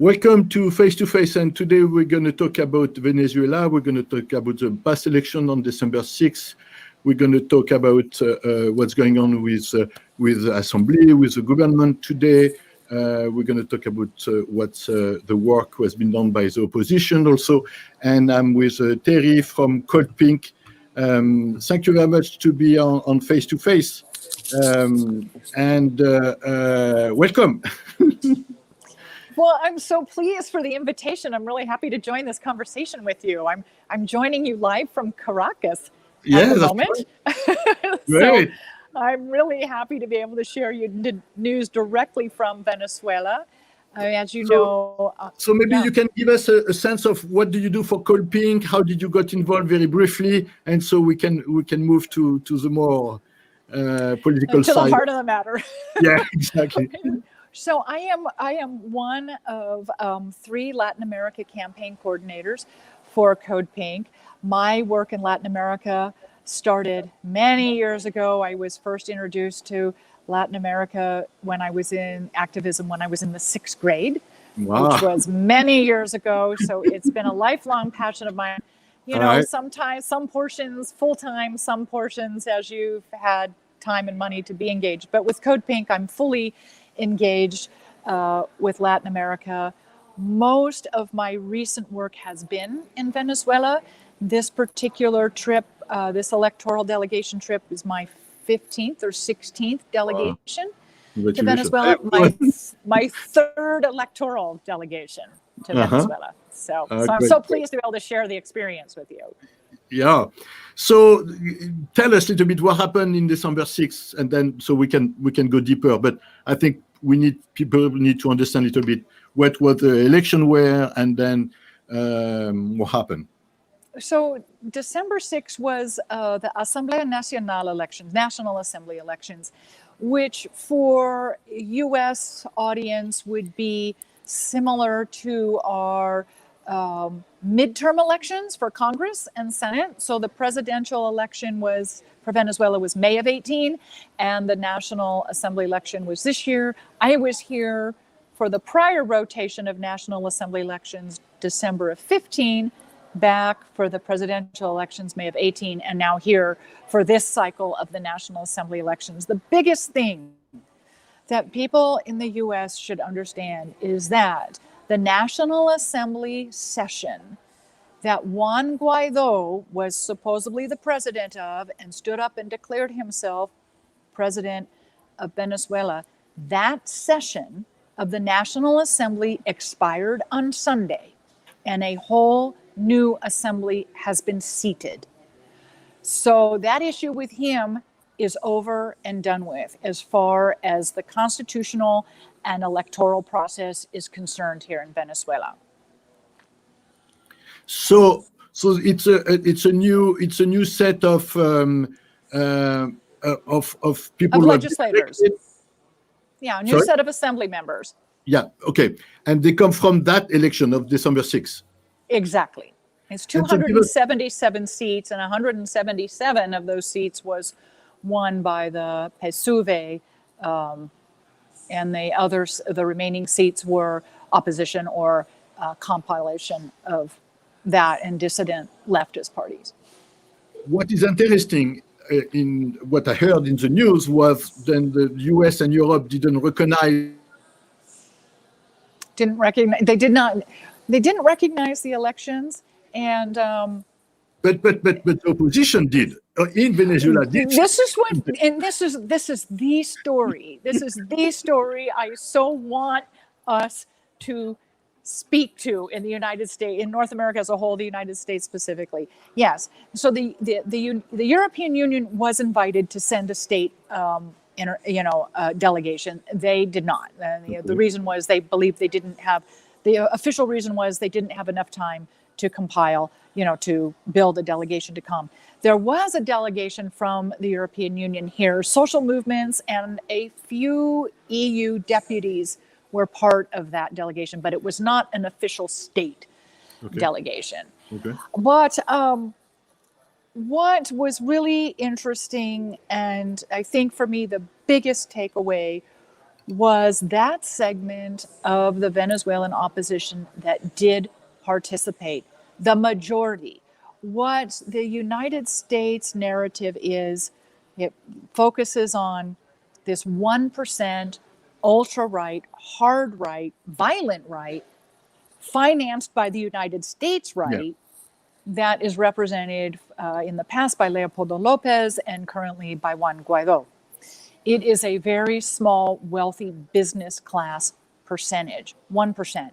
Welcome to Face to Face, and today we're going to talk about Venezuela. We're going to talk about the past election on December 6th. We're going to talk about what's going on with the assembly, with the government today. We're going to talk about what the work has been done by the opposition also. And I'm with Teri from Cold Pink. Thank you very much to be on Face to Face, and welcome. Well, I'm so pleased for the invitation. I'm really happy to join this conversation with you. I'm joining you live from Caracas at the moment. So I'm really happy to be able to share you news directly from Venezuela. As you know. So maybe you can give us a sense of what do you do for Cold Pink? How did you get involved very briefly? And so we can move to the more political side. To the heart of the matter. Yeah, exactly. So I am one of 3 Latin America campaign coordinators for Code Pink. My work in Latin America started many years ago. I was first introduced to Latin America when I was in activism when I was in the 6th grade, which was many years ago. So it's been a lifelong passion of mine. You know, sometimes some portions full-time, some portions as you've had time and money to be engaged. But with Code Pink, I'm fully engaged with Latin America. Most of my recent work has been in Venezuela. This particular trip, this electoral delegation trip, is my 15th or 16th delegation to Venezuela. My 3rd electoral delegation to Venezuela. So I'm so pleased to be able to share the experience with you. Yeah. So tell us a little bit what happened in December 6th, and then so we can go deeper. But I think people need to understand a little bit what the election were, and then what happened. So December 6th was the Asamblea Nacional elections, National Assembly elections, which for U.S. audience would be similar to our midterm elections for Congress and Senate. So the presidential election for Venezuela was May of 18, and the National Assembly election was this year. I was here for the prior rotation of National Assembly elections, December of 15, back for the presidential elections, May of 18, and now here for this cycle of the National Assembly elections. The biggest thing that people in the U.S. should understand is that the National Assembly session that Juan Guaido was supposedly the president of and stood up and declared himself president of Venezuela, that session of the National Assembly expired on Sunday, and a whole new assembly has been seated. So that issue with him is over and done with as far as the constitutional and electoral process is concerned here in Venezuela. So it's a new set of people, of legislators. Yeah, a new set of assembly members. Yeah, okay, and they come from that election of December 6th. Exactly. It's 277 seats, and 177 of those seats was won by the PSUV, and the remaining seats were opposition or compilation of that and dissident leftist parties. What is interesting in what I heard in the news was then the US and Europe didn't recognize the elections, and but the opposition did in Venezuela. This is the story. This is the story I so want us to speak to in the United States, in North America as a whole, the United States specifically. Yes. So the European Union was invited to send a state delegation. They did not. The reason was they believed they didn't have. The official reason was they didn't have enough time to compile, to build a delegation to come. There was a delegation from the European Union here. Social movements and a few EU deputies were part of that delegation, but it was not an official state delegation. Okay. But what was really interesting, and I think for me the biggest takeaway, was that segment of the Venezuelan opposition that did participate, the majority. What the United States narrative is, it focuses on this 1% ultra right, hard right, violent right, financed by the United States right, that is represented in the past by Leopoldo Lopez and currently by Juan Guaido. It is a very small, wealthy business class percentage, 1%,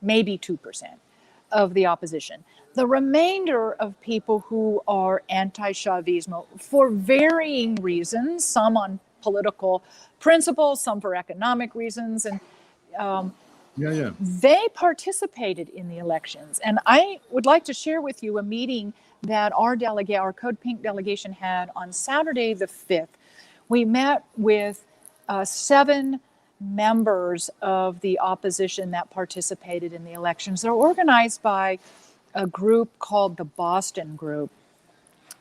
maybe 2% of the opposition. The remainder of people who are anti-Chavismo for varying reasons, some on political principles, some for economic reasons, and they participated in the elections. And I would like to share with you a meeting that our Code Pink delegation had on Saturday the 5th. We met with 7 members of the opposition that participated in the elections. They're organized by a group called the Boston Group,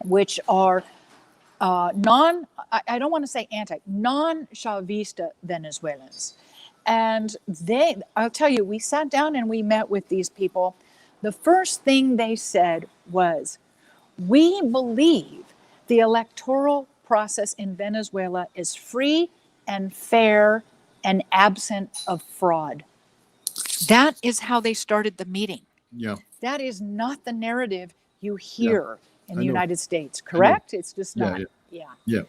which are I don't want to say non-Chavista Venezuelans. And I'll tell you, we sat down and we met with these people. The first thing they said was, we believe the electoral process in Venezuela is free and fair and absent of fraud. That is how they started the meeting. Yeah. That is not the narrative you hear in the United States, correct? It's just not. Yeah.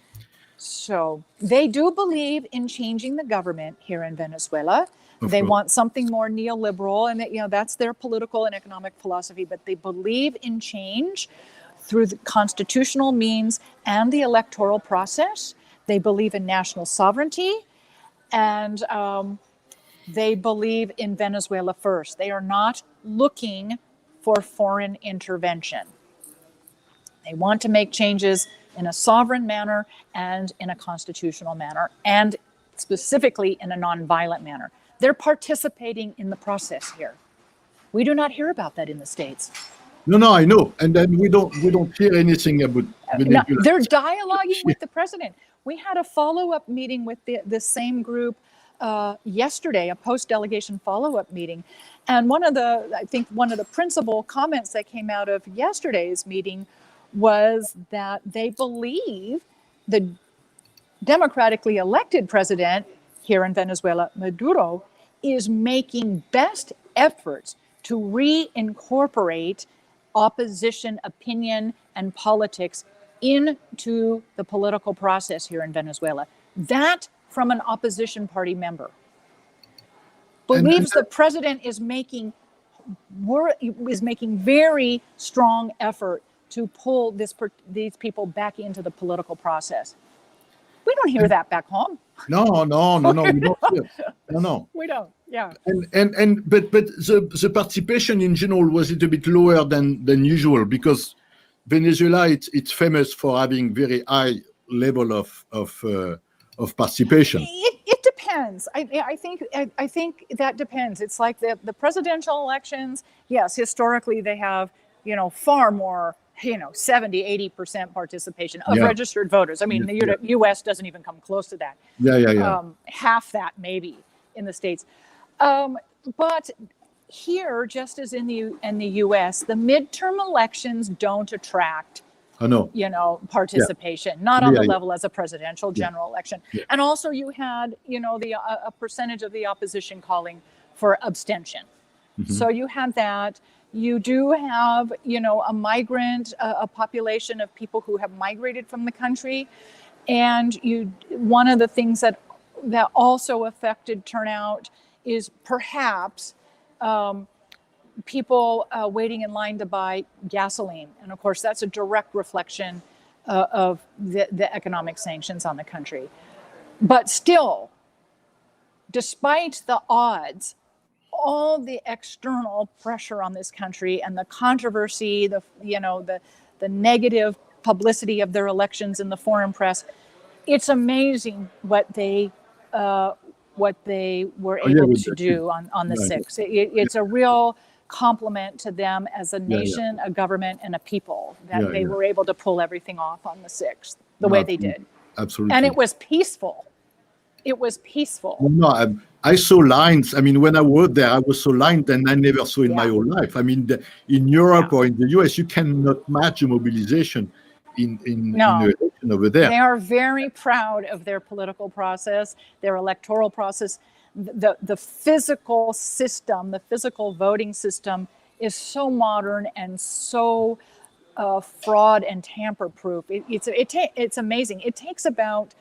So they do believe in changing the government here in Venezuela. Of they course. want something more neoliberal, and that's their political and economic philosophy, but they believe in change through the constitutional means and the electoral process. They believe in national sovereignty, and they believe in Venezuela first. They are not looking for foreign intervention. They want to make changes in a sovereign manner and in a constitutional manner, and specifically in a nonviolent manner. They're participating in the process here. We do not hear about that in the States. No, I know. And then we don't hear anything about Venezuela. No, they're dialoguing with the president. We had a follow-up meeting with the same group yesterday, a post-delegation follow-up meeting. And I think one of the principal comments that came out of yesterday's meeting was that they believe the democratically elected president here in Venezuela, Maduro, is making best efforts to reincorporate opposition opinion and politics into the political process here in Venezuela. That from an opposition party member. Believes the president is making very strong effort to pull these people back into the political process. We don't hear that back home. No, we don't hear. No. We don't. Yeah. But the participation in general was a little bit lower than usual, because Venezuela it's famous for having very high level of participation. It depends. I think that depends. It's like the presidential elections. Yes, historically they have far more 70-80% participation of registered voters. I mean, the U.S. doesn't even come close to that. Half that maybe in the States. But here, just as in the U.S., the midterm elections don't attract participation, not on the level as a presidential general election. And also you had, a percentage of the opposition calling for abstention. Mm-hmm. So you had that. You do have, a population of people who have migrated from the country. And one of the things that also affected turnout is perhaps people waiting in line to buy gasoline. And of course, that's a direct reflection of the economic sanctions on the country. But still, despite the odds, all the external pressure on this country and the controversy, the negative publicity of their elections in the foreign press, it's amazing what they were able to do on the 6th. It's a real compliment to them as a nation, a government, and a people that they were able to pull everything off on the 6th the way they did. Absolutely. And it was peaceful. It was peaceful. No, I saw lines. I mean, when I was there, I was so lined, and I never saw in my whole life. I mean, in Europe or in the US, you cannot match a mobilization in the election over there. They are very proud of their political process, their electoral process. The physical system, the physical voting system is so modern and so fraud and tamper-proof. It's amazing. It takes about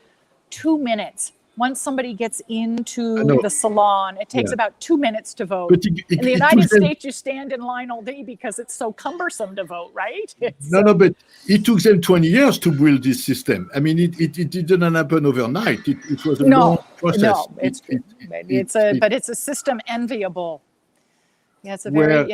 2 minutes. Once somebody gets into the salon, it takes about 2 minutes to vote. In the United States, you stand in line all day because it's so cumbersome to vote, right? No, but it took them 20 years to build this system. I mean, it didn't happen overnight. It was a long process. No, but it's a system enviable. Yeah, it's a very,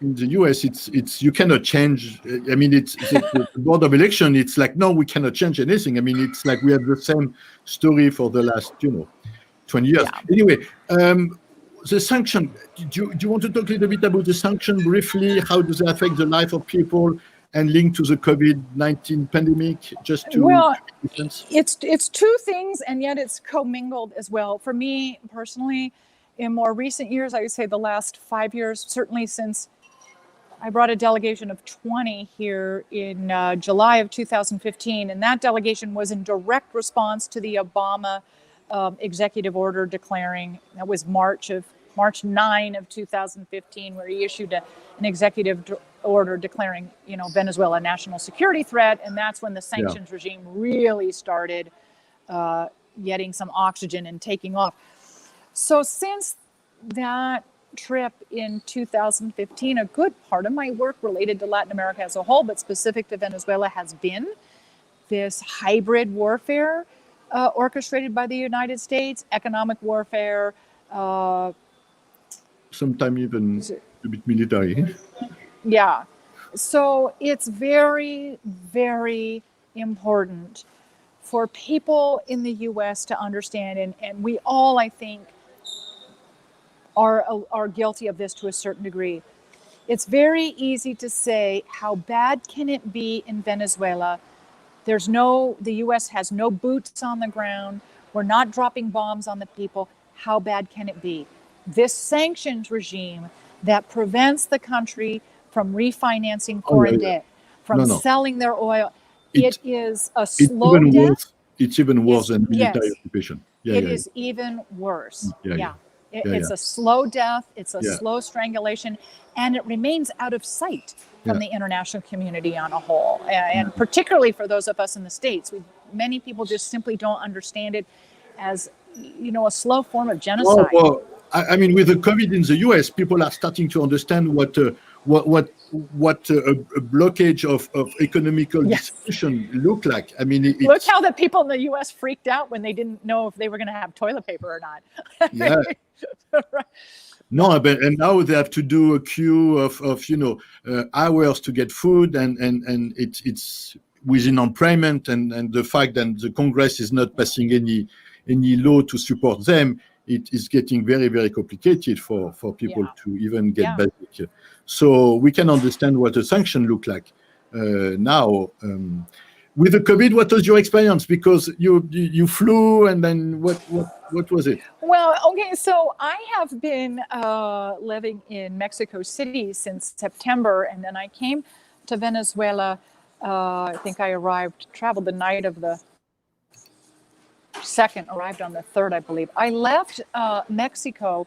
in the US, it's you cannot change. I mean, it's the board of election. It's like, no, we cannot change anything. I mean, it's like we have the same story for the last 20 years. Yeah. Anyway, the sanction. Do you want to talk a little bit about the sanction briefly? How does it affect the life of people and linked to the COVID-19 pandemic? Just to it's two things, and yet it's commingled as well. For me personally, in more recent years, I would say the last 5 years, certainly since I brought a delegation of 20 here in July of 2015, and that delegation was in direct response to the Obama executive order declaring, that was March 9 of 2015, where he issued an executive order declaring, Venezuela a national security threat, and that's when the sanctions regime really started getting some oxygen and taking off. So since that trip in 2015, a good part of my work related to Latin America as a whole, but specific to Venezuela, has been this hybrid warfare orchestrated by the United States, economic warfare. Sometimes even a bit military. Yeah. So it's very, very important for people in the U.S. to understand, and we all, I think, are guilty of this to a certain degree. It's very easy to say, how bad can it be in Venezuela? The U.S. has no boots on the ground. We're not dropping bombs on the people. How bad can it be? This sanctions regime that prevents the country from refinancing foreign debt, from selling their oil, it is a slow death. It's even worse than military occupation. It is even worse. It's a slow death. It's a slow strangulation, and it remains out of sight from the international community on a whole. And particularly for those of us in the States, many people just simply don't understand it as, a slow form of genocide. Well, I mean, with the COVID in the US, people are starting to understand what a blockage of economical distribution look like. I mean, look how the people in the U.S. freaked out when they didn't know if they were going to have toilet paper or not. Right. No, and now they have to do a queue of hours to get food, and it's within unemployment, and the fact that the Congress is not passing any law to support them. It is getting very, very complicated for people to even get basic. So we can understand what a sanction look like now. With the COVID, what was your experience? Because you flew, and then what was it? Well, okay, so I have been living in Mexico City since September, and then I came to Venezuela. I think I traveled the night of the 2nd, arrived on the 3rd, I believe. I left Mexico,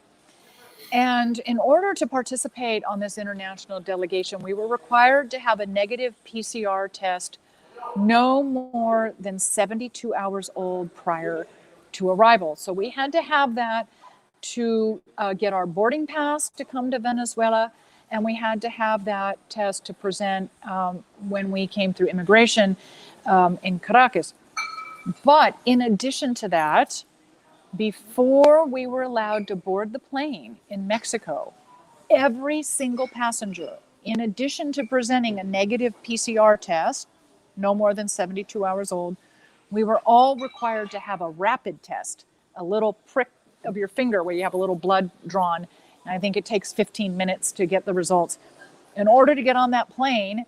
and in order to participate on this international delegation, we were required to have a negative PCR test no more than 72 hours old prior to arrival. So we had to have that to get our boarding pass to come to Venezuela, and we had to have that test to present when we came through immigration in Caracas. But in addition to that, before we were allowed to board the plane in Mexico, every single passenger, in addition to presenting a negative PCR test, no more than 72 hours old, we were all required to have a rapid test, a little prick of your finger where you have a little blood drawn. And I think it takes 15 minutes to get the results. In order to get on that plane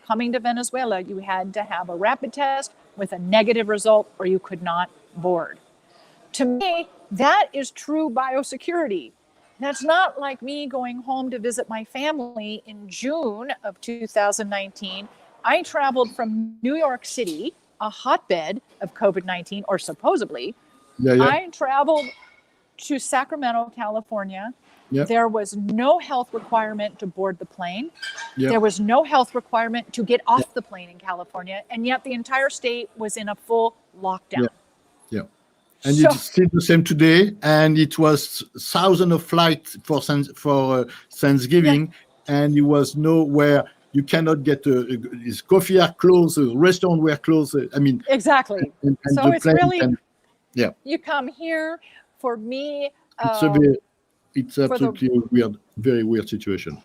coming to Venezuela, you had to have a rapid test with a negative result, or you could not board. To me, that is true biosecurity. That's not like me going home to visit my family in June of 2019. I traveled from New York City, a hotbed of COVID-19, or supposedly. I traveled to Sacramento, California. There was no health requirement to board the plane. There was no health requirement to get off the plane in California. And yet the entire state was in a full lockdown. And it's still the same today. And it was thousands of flights for Thanksgiving. And it was nowhere. You cannot get his coffee are closed, restaurants were closed. I mean, exactly. And so it's really, you come here for me. It's absolutely a weird, very weird situation.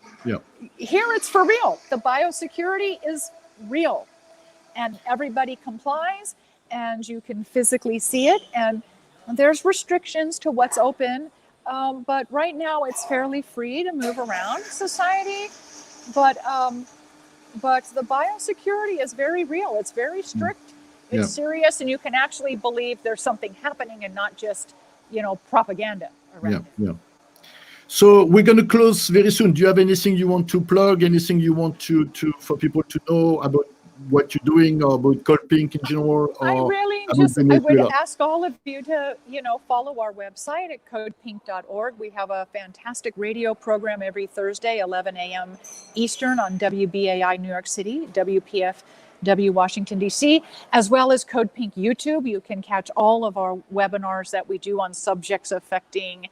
Here it's for real. The biosecurity is real. And everybody complies. And you can physically see it, and there's restrictions to what's open, but right now it's fairly free to move around society. But the biosecurity is very real. It's very strict. It's serious, and you can actually believe there's something happening and not just propaganda around it. So we're going to close very soon. Do you have anything you want to plug? Anything you want to for people to know about what you're doing, or about Cold Pink in general? Or I would ask all of you to, follow our website at codepink.org. We have a fantastic radio program every Thursday, 11 a.m. Eastern on WBAI New York City, WPFW Washington, D.C., as well as Code Pink YouTube. You can catch all of our webinars that we do on subjects affecting,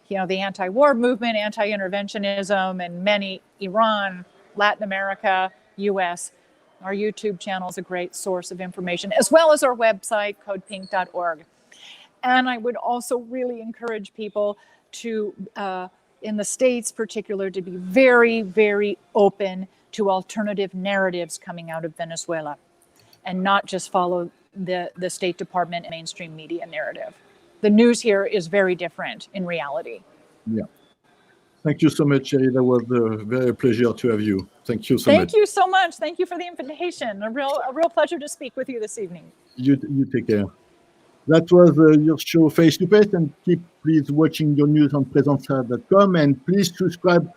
the anti-war movement, anti-interventionism, and many Iran, Latin America, U.S. Our YouTube channel is a great source of information, as well as our website, codepink.org. And I would also really encourage people to, in the States particular, to be very, very open to alternative narratives coming out of Venezuela and not just follow the State Department and mainstream media narrative. The news here is very different in reality. Thank you so much, Teri. That was a very pleasure to have you. Thank you so much. Thank you so much. Thank you for the invitation. A real pleasure to speak with you this evening. You take care. That was your show Face to Face, and keep please watching your news on presenza.com, and please subscribe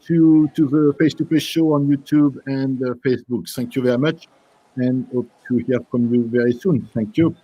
to the Face to Face show on YouTube and Facebook. Thank you very much, and hope to hear from you very soon. Thank you.